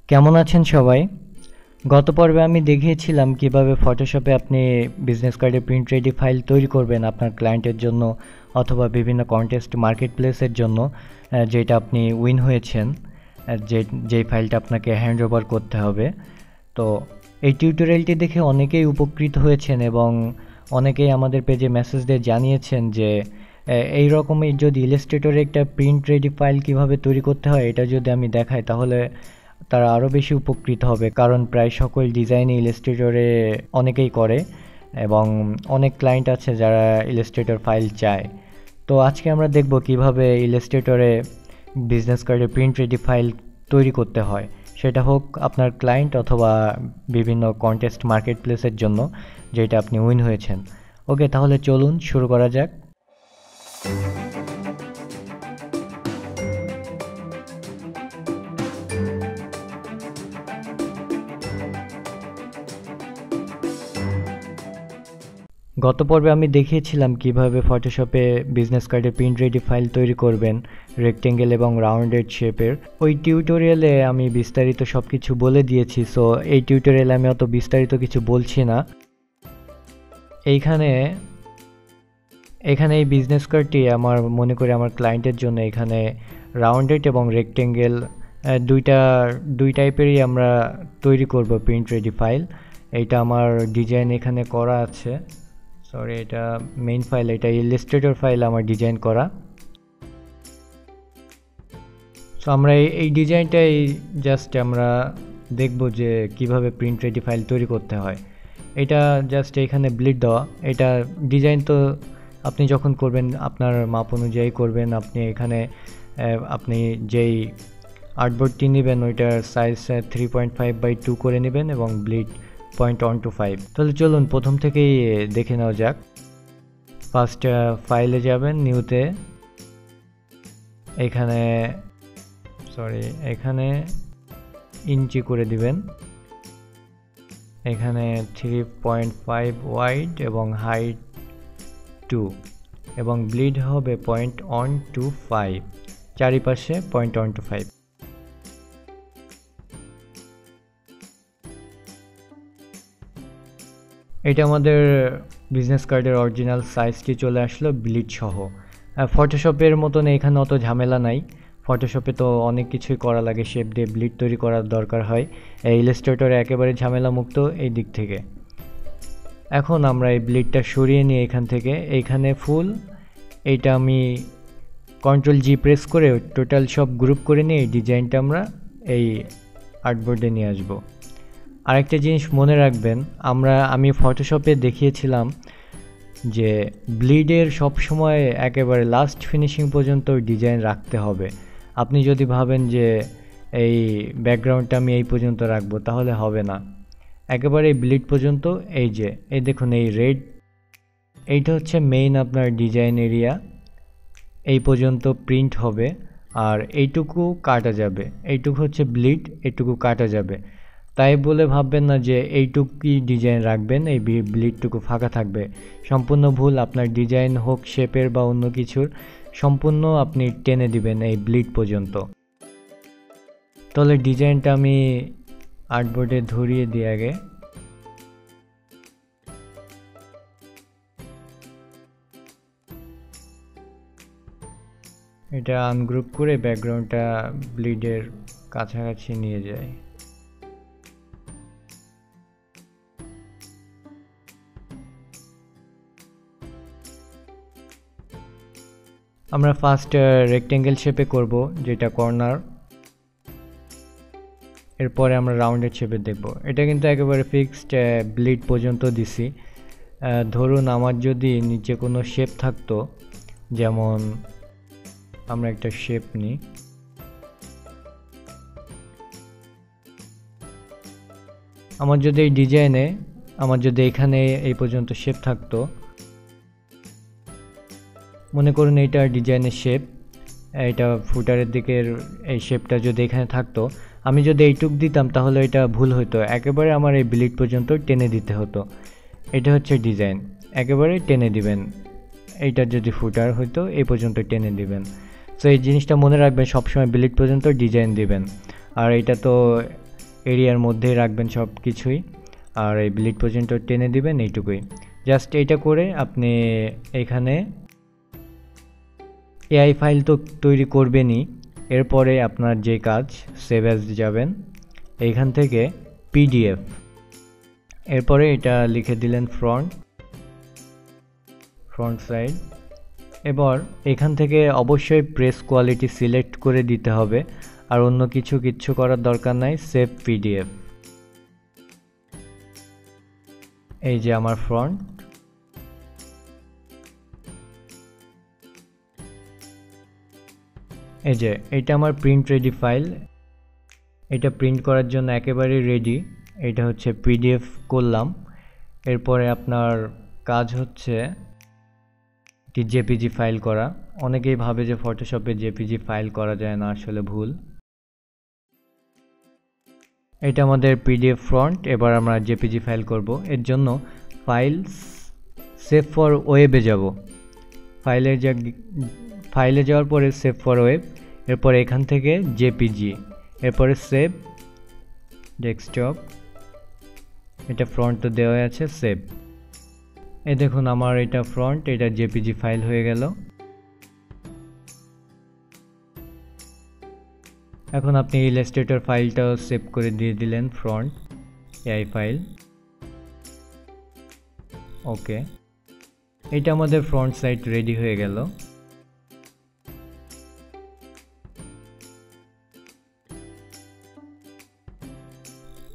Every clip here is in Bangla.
কেমন আছেন সবাই? গত পর্বে আমি দেখিয়েছিলাম কিভাবে ফটোশপে আপনি বিজনেস কার্ডের প্রিন্ট রেডি ফাইল তৈরি করবেন আপনার ক্লায়েন্টের জন্য অথবা বিভিন্ন কন্টেস্ট মার্কেট প্লেসের জন্য, যেটা আপনি উইন হয়েছেন, যেই ফাইলটা আপনাকে হ্যান্ড ওভার করতে হবে। তো এই টিউটোরিয়ালটি দেখে অনেকেই উপকৃত হয়েছেন এবং অনেকেই আমাদের পেজে মেসেজ দিয়ে জানিয়েছেন যে এই রকমই যদি ইলাস্ট্রেটরে একটা প্রিন্ট রেডি ফাইল কিভাবে তৈরি করতে হয় এটা যদি আমি দেখাই তাহলে তারা আরও বেশি উপকৃত হবে, কারণ প্রায় সকল ডিজাইন ইলাস্ট্রেটরে অনেকেই করে এবং অনেক ক্লায়েন্ট আছে যারা ইলাস্ট্রেটর ফাইল চায়। তো আজকে আমরা দেখব কিভাবে ইলাস্ট্রেটরে বিজনেস কার্ডের প্রিন্ট রেডি ফাইল তৈরি করতে হয়, সেটা হোক আপনার ক্লায়েন্ট অথবা বিভিন্ন কন্টেস্ট মার্কেট প্লেসের জন্য যেটা আপনি উইন হয়েছেন। ওকে, তাহলে চলুন শুরু করা যাক। গত পর্বে আমি দেখিয়েছিলাম কিভাবে ফটোশপে বিজনেস কার্ডের প্রিন্ট রেডি ফাইল তৈরি করবেন রেক্টেঙ্গেল এবং রাউন্ডেড শেপের। ওই টিউটোরিয়ালে আমি বিস্তারিত সব কিছু বলে দিয়েছি, সো এই টিউটোরিয়ালে আমি অত বিস্তারিত কিছু বলছি না। এইখানে এই বিজনেস কার্ডটি আমার মনে করি আমার ক্লায়েন্টের জন্য এখানে রাউন্ডেড এবং রেক্টেঙ্গেল দুই টাইপেরই আমরা তৈরি করব প্রিন্ট রেডি ফাইল। এইটা আমার ডিজাইন এখানে করা আছে, সরি এটা মেইন ফাইল, এটা ইলাস্ট্রেটর ফাইল আমার ডিজাইন করা। সো আমরা এই ডিজাইনটাই জাস্ট আমরা দেখব যে কিভাবে প্রিন্ট রেডি ফাইল তৈরি করতে হয়। এটা জাস্ট এখানে ব্লিড দেওয়া, এটা ডিজাইন তো আপনি যখন করবেন আপনার মাপ অনুযায়ী করবেন। আপনি এখানে আপনি যেই আর্টবোর্ডটি নেবেন ওইটার সাইজ 3.5/2 করে নেবেন এবং ব্লিড 0.125। তাহলে চলুন প্রথম থেকেই দেখে নেওয়া যাক। ফার্স্ট ফাইলে যাবেন, নিউতে, এখানে ইঞ্চি করে দিবেন, এখানে 3.5 ওয়াইড এবং হাইট 2 এবং ব্লিড হবে 0.125, চারিপাশে 0.125। এটা আমাদের বিজনেস কার্ডের অরিজিনাল সাইজটি চলে আসলো ব্লিড সহ। ফটোশপের মতন এখানে অত ঝামেলা নাই, ফটোশপে তো অনেক কিছুই করা লাগে, শেপ দিয়ে ব্লিড তৈরি করার দরকার হয়। ইলাস্ট্রেটরে একেবারে ঝামেলা মুক্ত এই দিক থেকে। এখন আমরা এই ব্লিডটা সরিয়ে নিয়ে এখান থেকে এইখানে ফুল, এইটা আমি Ctrl+G প্রেস করে টোটাল সব গ্রুপ করে নিয়ে এই ডিজাইনটা আমরা এই আর্টবোর্ডে নিয়ে আসবো। আরেকটা জিনিস মনে রাখবেন, আমি ফটোশপে দেখিয়েছিলাম যে ব্লিডের সবসময় একেবারে লাস্ট ফিনিশিং পর্যন্ত ডিজাইন রাখতে হবে। আপনি যদি ভাবেন যে এই ব্যাকগ্রাউন্ডটা আমি এই পর্যন্ত রাখবো তাহলে হবে না, একেবারে ব্লিড পর্যন্ত। এই দেখুন এই রেড, এইটা হচ্ছে মেইন আপনার ডিজাইন এরিয়া, এই পর্যন্ত প্রিন্ট হবে আর এইটুকু কাটা যাবে, এইটুকু হচ্ছে ব্লিড, এইটুকু কাটা যাবে। তাই বলে ভাববেন না যে এইটুকুই ডিজাইন রাখবেন, এই ব্লিডটুকু ফাঁকা থাকবে, সম্পূর্ণ ভুল। আপনার ডিজাইন হোক শেপের বা অন্য কিছুর, সম্পূর্ণ আপনি টেনে দিবেন এই ব্লিড পর্যন্ত। তাহলে ডিজাইনটা আমি আর্টবোর্ডে ধরিয়ে দিই আগে। এটা আনগ্রুপ করে ব্যাকগ্রাউন্ডটা ব্লিডের কাছাকাছি নিয়ে যায়। আমরা ফার্স্ট রেক্টেঙ্গেল শেপে করব, যেটা কর্নার, এরপরে আমরা রাউন্ডেড শেপে দেখব। এটা কিন্তু একেবারে ফিক্সড ব্লিড পর্যন্ত দিছি। ধরুন আমার যদি নিচে কোনো শেপ থাকতো, যেমন আমরা একটা শেপ নিই, আমার যদি এই ডিজাইনে এখানে এই পর্যন্ত শেপ থাকতো, মনে করুন এইটা ডিজাইনের শেপ, এটা ফুটারের দিকের এই শেপটা যদি এখানে থাকতো, আমি যদি এইটুক দিতাম তাহলে এটা ভুল হতো, একেবারে আমার এই ব্লিড পর্যন্ত টেনে দিতে হতো। এটা হচ্ছে ডিজাইন, একেবারে টেনে দিবেন, এইটা যদি ফুটার হইতো এই পর্যন্ত টেনে দিবেন। সো এই জিনিসটা মনে রাখবেন, সবসময় ব্লিড পর্যন্ত ডিজাইন দিবেন। আর এটা তো এরিয়ার মধ্যেই রাখবেন সব কিছুই, আর এই ব্লিড পর্যন্ত টেনে দিবেন, এইটুকুই। জাস্ট এইটা করে আপনি এখানে এআই ফাইল তো তৈরি করবেনই, এরপরে আপনার যে কাজ, সেভ অ্যাজ যাবেন, এইখান থেকে পিডিএফ, এরপরে এটা লিখে দিলেন ফ্রন্ট সাইড। এবার এখান থেকে অবশ্যই প্রেস কোয়ালিটি সিলেক্ট করে দিতে হবে, আর অন্য কিচ্ছু করার দরকার নাই। সেভ পিডিএফ, এই যে আমার ফ্রন্ট। এই যে এটা আমার প্রিন্ট রেডি ফাইল, এটা প্রিন্ট করার জন্য একেবারে রেডি। এটা হচ্ছে পিডিএফ করলাম। এরপরে আপনার কাজ হচ্ছে একটি জেপিজি ফাইল করা। অনেকেই ভাবে যে ফটোশপে জেপিজি ফাইল করা যায় না, আসলে ভুল। এটা আমাদের পিডিএফ ফ্রন্ট। এবার আমরা জেপিজি ফাইল করব। এর জন্য ফাইল, সেভ ফর ওয়েবে যাব। ফাইলে যাওয়ার পরে সেভ ফর ওয়েব, এরপর এখান থেকে জেপিজি, এরপরে সেভ ডেস্কটপ। এটা ফ্রন্ট তো দেওয়া আছে, সেভ। এই দেখুন আমার এটা ফ্রন্ট, এটা জেপিজি ফাইল হয়ে গেল। এখন আপনি ইলাস্ট্রেটর ফাইলটাও সেভ করে দিয়ে দিলেন, ফ্রন্ট এআই ফাইল। ওকে, এটা আমাদের ফ্রন্ট সাইড রেডি হয়ে গেল।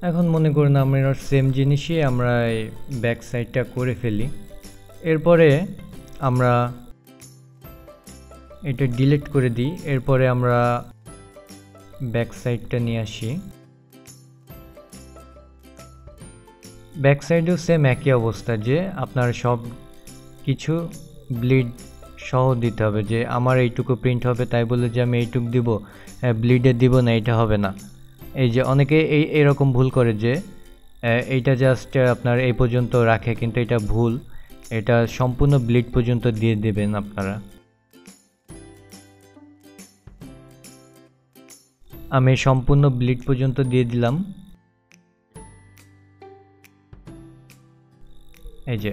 এখন মনে করুন আমরা সেম জিনিসই আমরা ব্যাক সাইডটা করে ফেলি। এরপরে আমরা এটা ডিলিট করে দিই। এরপরে আমরা ব্যাক সাইডটা নিয়ে আসি। ব্যাক সাইডেও সেম একই অবস্থা, যে আপনার সব কিছু ব্লিড সহ দিতে হবে। যে আমার এইটুকু প্রিন্ট হবে তাই বলে যে আমি এইটুকু দিব, ব্লিডে দিব না, এটা হবে না। এই যে অনেকে এরকম ভুল করে যে এইটা জাস্ট আপনার এই পর্যন্ত রাখে, কিন্তু এটা ভুল। এটা সম্পূর্ণ ব্লিড পর্যন্ত দিয়ে দেবেন আপনারা। আমি সম্পূর্ণ ব্লিড পর্যন্ত দিয়ে দিলাম। এই যে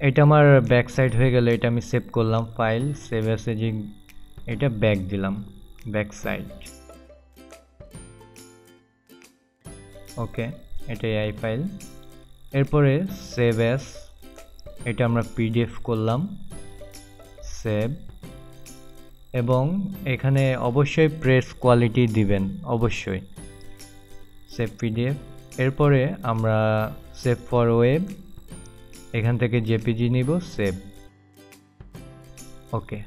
এটা আমার ব্যাক সাইড হয়ে গেল। এটা আমি সেভ করলাম, ফাইল সেভ অ্যাজ, যে এটা ব্যাক দিলাম, ব্যাক সাইড। ওকে, এটা এআই ফাইল। এরপরে সেভ অ্যাজ, এটা আমরা পিডিএফ করলাম, সেভ। এবং এখানে অবশ্যই প্রেস কোয়ালিটি দিবেন, অবশ্যই। Save PDF. এরপরে আমরা সেভ ফর ওয়েব, এখান থেকে জেপিজি নিব, সেভ। ওকে,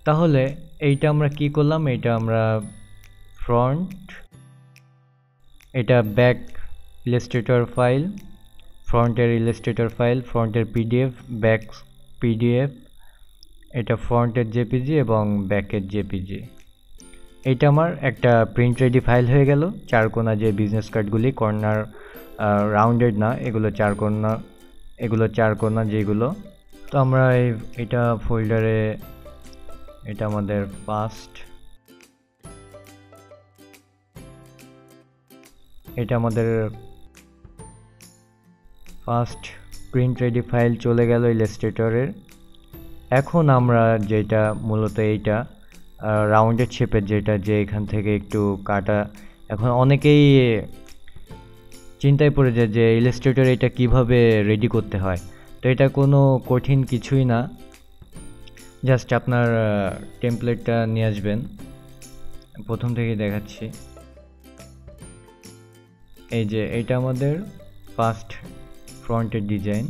তাহলে এইটা আমরা কি করলাম, এটা আমরা ফ্রন্ট, এটা ব্যাক ইলাস্ট্রেটর ফাইল, ফ্রন্টের ইলাস্ট্রেটর ফাইল, ফ্রন্টের পিডিএফ, ব্যাক পিডিএফ, এটা ফ্রন্টের জেপিজি এবং ব্যাকের জেপিজি। এটা আমার একটা প্রিন্ট রেডি ফাইল হয়ে গেল। চারকোনা যে বিজনেস কার্ডগুলি, কর্নার রাউন্ডেড না, এগুলো চারকোনা, এগুলো চারকোনা যেগুলো। তো আমরা এটা ফোল্ডারে, এটা আমাদের ফার্স্ট প্রিন্ট রেডি ফাইল চলে গেল ইলাস্ট্রেটরের। এখন আমরা যেটা মূলত এইটা রাউন্ডেড শেপের, যেটা যে এখান থেকে একটু কাটা। এখন অনেকেই চিন্তায় পড়ে যায় যে ইলাস্ট্রেটর এটা কিভাবে রেডি করতে হয়। তো এটা কোনো কঠিন কিছুই না, জাস্ট আপনার টেমপ্লেটটা নিয়ে আসবেন। প্রথম থেকে দেখাচ্ছি। এই যে এটা আমাদের ফার্স্ট ফ্রন্টের ডিজাইন।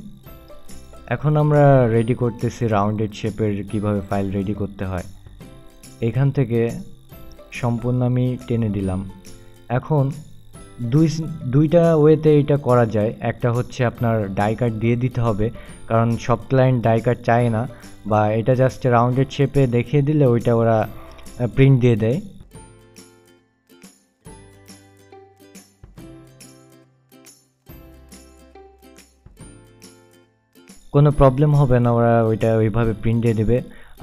এখন আমরা রেডি করতেছি রাউন্ডেড শেপের কিভাবে ফাইল রেডি করতে হয়। এখান থেকে সম্পূর্ণ আমি টেনে দিলাম। এখন দুইটা ওয়েতে এটা করা যায়। একটা হচ্ছে আপনার ডাই কাট দিয়ে দিতে হবে, কারণ সব ক্লায়েন্ট ডাই কাট চায় না, বা এটা জাস্ট রাউন্ডেড শেপে দেখিয়ে দিলে ওইটা ওরা প্রিন্ট দিয়ে দেয়। কোনো প্রবলেম হবে না, ওরা ওইটা ওইভাবে প্রিন্ট দিয়ে দেবে।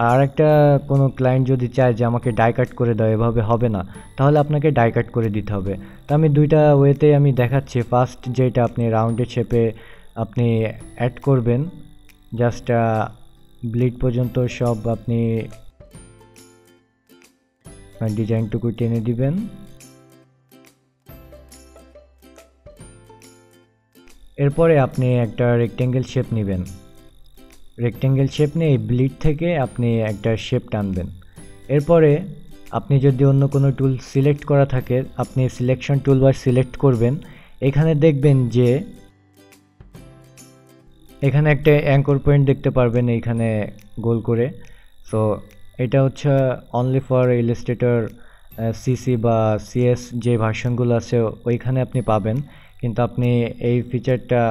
আর একটা কোনো ক্লায়েন্ট যদি চায় যে আমাকে ডাই কাট করে দাও, এভাবে হবে না, তাহলে আপনাকে ডাই কাট করে দিতে হবে। তো আমি দুইটা ওয়েতে আমি দেখাচ্ছি। ফার্স্ট যেটা আপনি রাউন্ডেড শেপে আপনি অ্যাড করবেন, জাস্ট ব্লিড পর্যন্ত সব আপনি ডিজাইনটুকু টেনে দিবেন। এরপরে আপনি একটা রেক্টেঙ্গেল শেপ নেবেন। রেক্টেঙ্গেল শেপ নিয়ে এই ব্লিড থেকে আপনি একটা শেপ টানবেন। এরপরে আপনি যদি অন্য কোনো টুল সিলেক্ট করা থাকে, আপনি সিলেকশন টুলবার সিলেক্ট করবেন। এখানে দেখবেন যে এখানে একটা অ্যাঙ্কর পয়েন্ট দেখতে পারবেন এইখানে গোল করে। সো এটা হচ্ছে অনলি ফর ইলাস্ট্রেটর সিসি বা সিএস যে ভার্সনগুলো আছে ওইখানে আপনি পাবেন, কিন্তু আপনি এই ফিচারটা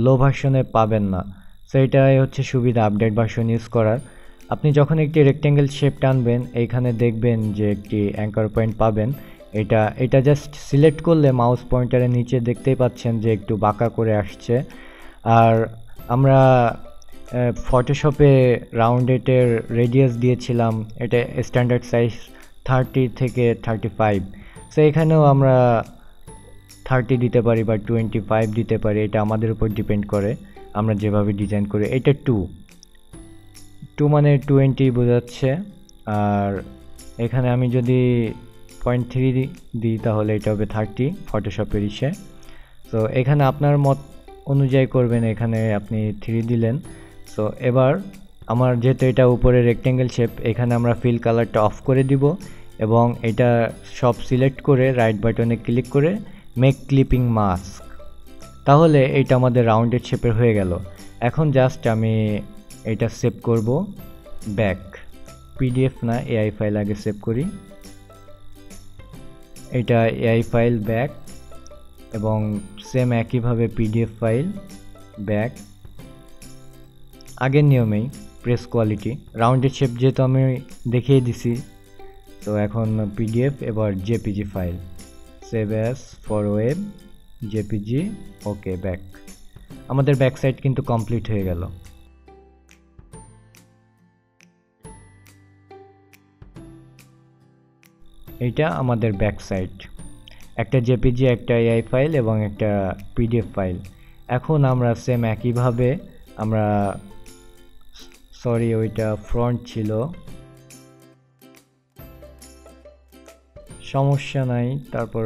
লো ভার্সনে পাবেন না। সো এটাই হচ্ছে সুবিধা আপডেট ভার্সন ইউজ করার। আপনি যখন একটি রেক্টেঙ্গেল শেপ টানবেন এইখানে দেখবেন যে একটি অ্যাঙ্কর পয়েন্ট পাবেন। এটা জাস্ট সিলেক্ট করলে মাউস পয়েন্টারের নিচে দেখতেই পাচ্ছেন যে একটু বাঁকা করে আসছে। আর আমরা ফটোশপে রাউন্ডেটের রেডিয়াস দিয়েছিলাম, এটা স্ট্যান্ডার্ড সাইজ 30 থেকে 35। সো এখানেও আমরা 30 দিতে পারি বা 25 দিতে পারি, এটা আমাদের উপর ডিপেন্ড করে আমরা যেভাবে ডিজাইন করি। এটা 2 মানে 20 বোঝাচ্ছে। আর এখানে আমি যদি 0.3 দিই তাহলে এটা হবে 30 ফটোশপের ইসে। সো এখানে আপনার মত অনুযায়ী করবেন, এখানে আপনি 3 দিলেন। সো এবার আমার যেহেতু এটা উপরে রেক্টেঙ্গেল শেপ, এখানে আমরা ফিল কালারটা অফ করে দিব এবং এটা সব সিলেক্ট করে রাইট বাটনে ক্লিক করে মেক ক্লিপিং মাস্ক। তাহলে এটা আমাদের রাউন্ডেড শেপের হয়ে গেল। এখন জাস্ট আমি এটা সেভ করব ব্যাক, পিডিএফ না এআই ফাইল আগে সেভ করি। এটা এআই ফাইল ব্যাক এবং সেম একইভাবে পিডিএফ ফাইল ব্যাক, আগের নিয়মেই প্রেস কোয়ালিটি। রাউন্ডেড শেপ যেহেতু আমি দেখিয়ে দিছি, তো এখন পিডিএফ, এবার JPG file save as for web JPG, okay back. আমাদের ব্যাক সাইড কিন্তু কমপ্লিট হয়ে গেল। এইটা আমাদের ব্যাক সাইড, একটা জেপিজি, একটা এআই ফাইল এবং একটা পিডিএফ ফাইল। এখন আমরা সেম একইভাবে আমরা, সরি ওইটা ফ্রন্ট ছিল, সমস্যা নাই, তারপর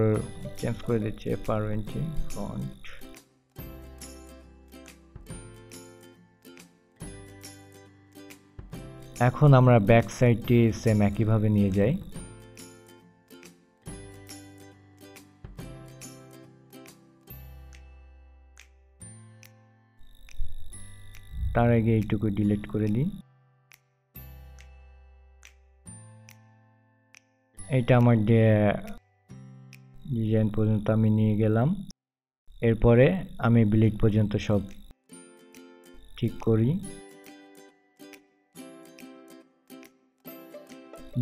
চেঞ্জ করে দিচ্ছি FR20 ফ্রন্ট। এখন আমরা ব্যাক সাইডটি সেম একইভাবে নিয়ে যাই। তার আগে এইটুকু ডিলিট করে দিই। এটা আমার ডিজাইন পর্যন্ত আমি নিয়ে গেলাম। এরপরে আমি ব্লিড পর্যন্ত সব ঠিক করি।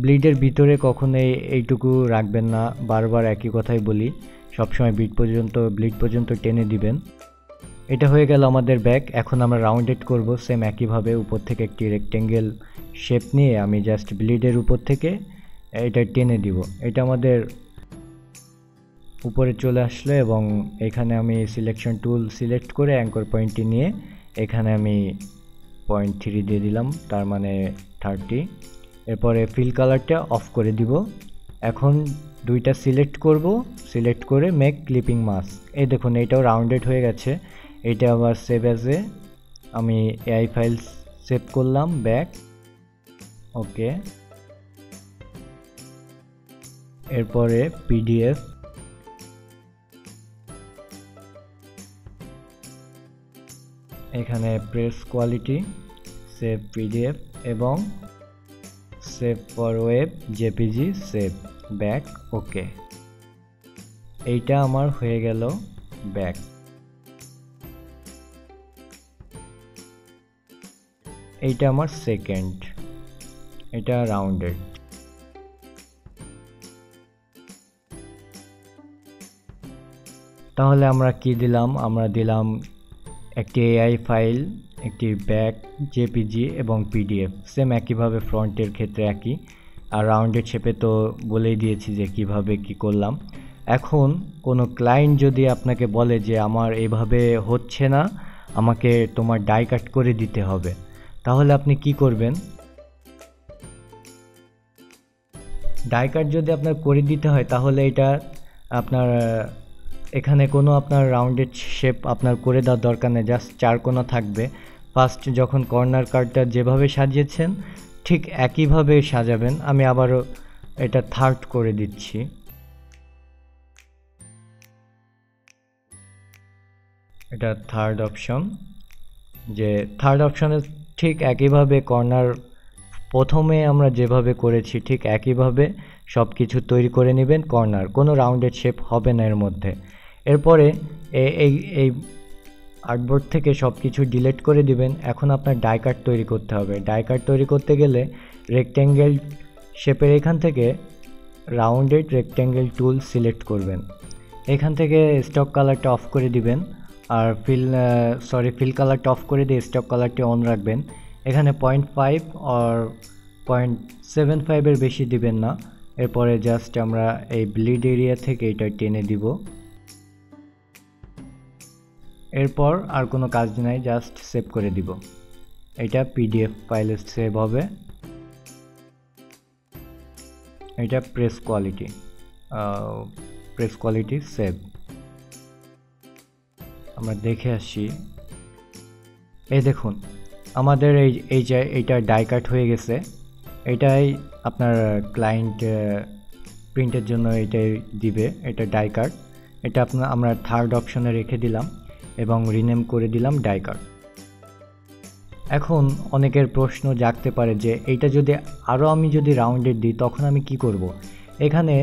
ব্লিডের ভিতরে কখনোই এইটুকু রাখবেন না, বারবার একই কথাই বলি, সবসময় ব্লিড পর্যন্ত টেনে দিবেন। এটা হয়ে গেল আমাদের ব্যাক। এখন আমরা রাউন্ডেড করব সেম একইভাবে। উপর থেকে একটি রেক্টেঙ্গেল শেপ নিয়ে আমি জাস্ট ব্লিডের উপর থেকে এটা টেনে দিব। এটা আমাদের উপরে চলে আসলো এবং এখানে আমি সিলেকশন টুল সিলেক্ট করে অ্যাঙ্কর পয়েন্টটি নিয়ে এখানে আমি 0.3 দিয়ে দিলাম, তার মানে 30। এরপরে ফিল কালারটা অফ করে দিব। এখন দুইটা সিলেক্ট করব, সিলেক্ট করে মেক ক্লিপিং মাস্ক। এই দেখুন এটাও রাউন্ডেড হয়ে গেছে। এটা আবার সেভ অ্যাজে আমি এআই ফাইল সেভ করলাম ব্যাক, ওকে। এরপরে পিডিএফ, এখানে প্রেস কোয়ালিটি সেভ পিডিএফ এবং save for web JPG save back, okay. এইটা আমার হয়ে গেল ব্যাক। এইটা আমার সেকেন্ড, এটা রাউন্ডেড। তাহলে আমরা কি দিলাম? আমরা দিলাম একটি এআই ফাইল, একটি ব্যাক, জেপিজি এবং পিডিএফ। সেম একইভাবে ফ্রন্টের ক্ষেত্রে একই। আর রাউন্ডেড শেপে তো বলেই দিয়েছি যে কিভাবে কি করলাম। এখন কোনো ক্লায়েন্ট যদি আপনাকে বলে যে আমার এভাবে হচ্ছে না, আমাকে তোমার ডাই কাট করে দিতে হবে, তাহলে আপনি কি করবেন? ডাই কাট যদি আপনার করে দিতে হয় তাহলে এটা আপনার এখানে কোনো আপনার রাউন্ডেড শেপ আপনার করে দেওয়ার দরকার নেই, জাস্ট 4 কোণা থাকবে। ফার্স্ট যখন কর্নার কাটটা যেভাবে সাজিয়েছেন ঠিক একইভাবে সাজাবেন। আমি আবারও এটা থার্ড করে দিচ্ছি। এটা থার্ড অপশন, যে থার্ড অপশনে ঠিক একইভাবে কর্নার প্রথমে আমরা যেভাবে করেছি ঠিক একইভাবে সব কিছু তৈরি করে নেবেন। কর্নার কোনো রাউন্ডেড শেপ হবে না এর মধ্যে। এরপরে এই আর্টবোর্ড থেকে সব কিছু ডিলিট করে দিবেন। এখন আপনার ডাই কাট তৈরি করতে হবে। ডাই কাট তৈরি করতে গেলে রেক্ট্যাঙ্গেল শেপের এখান থেকে রাউন্ডেড রেক্ট্যাঙ্গেল টুল সিলেক্ট করবেন। এখান থেকে স্টক কালারটা অফ করে দিবেন, আর ফিল কালারটা অফ করে দিয়ে স্টক কালারটি অন রাখবেন। এখানে 0.5 আর 0.75 বেশি দিবেন না। এরপরে জাস্ট আমরা এই ব্লিড এরিয়া থেকে এটা টেনে দিব। এরপর আর কোনো কাজ নাই, জাস্ট সেভ করে দিব। এটা পিডিএফ ফাইলে সেভ হবে। এটা প্রেস কোয়ালিটি সেভ। আমরা দেখে আসি। এই দেখুন আমাদের এইটা ডাই কাট হয়ে গেছে। এটাই আপনার ক্লায়েন্ট প্রিন্টের জন্য এটাই দিবে, এটা ডাই কাট। এটা আমরা থার্ড অপশনে রেখে দিলাম এবং রিনেম করে দিলাম ডাই কাট। এখন অনেকের প্রশ্ন জাগতে পারে যে এইটা যদি আমি যদি রাউন্ডেড দিই তখন আমি কি করব? এখানে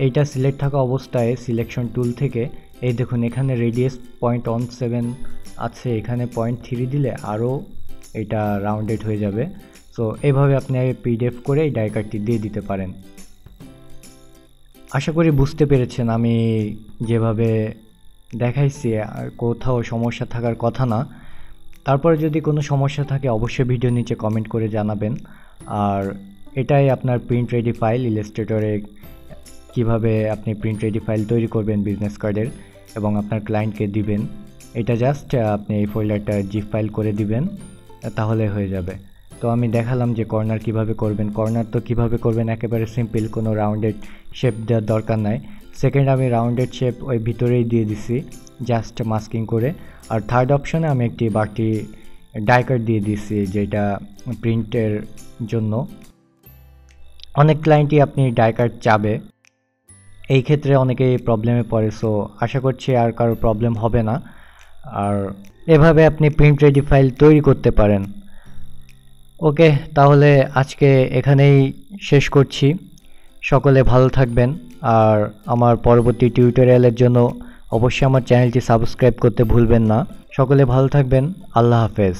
এইটা সিলেক্ট থাকা অবস্থায় সিলেকশন টুল থেকে এই দেখুন এখানে রেডিয়াস 0.17 আছে, এখানে 0.3 দিলে আরও এটা রাউন্ডেড হয়ে যাবে। সো এইভাবে আপনি পিডিএফ করে এই ডাই কাটটি দিয়ে দিতে পারেন। আশা করি বুঝতে পেরেছেন আমি যেভাবে দেখাইছি, আর কোথাও সমস্যা থাকার কথা না। তারপরে যদি কোনো সমস্যা থাকে অবশ্যই ভিডিও নিচে কমেন্ট করে জানাবেন। আর এটাই আপনার প্রিন্ট রেডি ফাইল। ইলাস্ট্রেটরে কিভাবে আপনি প্রিন্ট রেডি ফাইল তৈরি করবেন বিজনেস কার্ডের এবং আপনার ক্লায়েন্টকে দিবেন, এটা জাস্ট আপনি এই ফোল্ডারটা জিপ ফাইল করে দিবেন, তাহলে হয়ে যাবে। তো আমি দেখালাম যে কর্নার কিভাবে করবেন। কর্নার তো কিভাবে করবেন একেবারে সিম্পল, কোনো রাউন্ডেড শেপ দেওয়ার দরকার নাই। সেকেন্ড আমি রাউন্ডেড শেপ ওই ভিতরেই দিয়ে দিছি জাস্ট মাস্কিং করে। আর থার্ড অপশনে আমি একটি বাড়তি ডাই কাট দিয়ে দিছি যেটা প্রিন্টের জন্য। অনেক ক্লায়েন্টই আপনি ডাই কাট চাবে, এই ক্ষেত্রে অনেকেই প্রবলেমে পড়ে। সো আশা করছি আর কারো প্রবলেম হবে না। আর এভাবে আপনি প্রিন্ট রেডি ফাইল তৈরি করতে পারেন। ওকে, তাহলে আজকে এখানেই শেষ করছি। সকলে ভালো থাকবেন। আর আমার পরবর্তী টিউটোরিয়ালের জন্য অবশ্যই আমার চ্যানেলটি সাবস্ক্রাইব করতে ভুলবেন না। সকলে ভালো থাকবেন। আল্লাহ হাফেজ।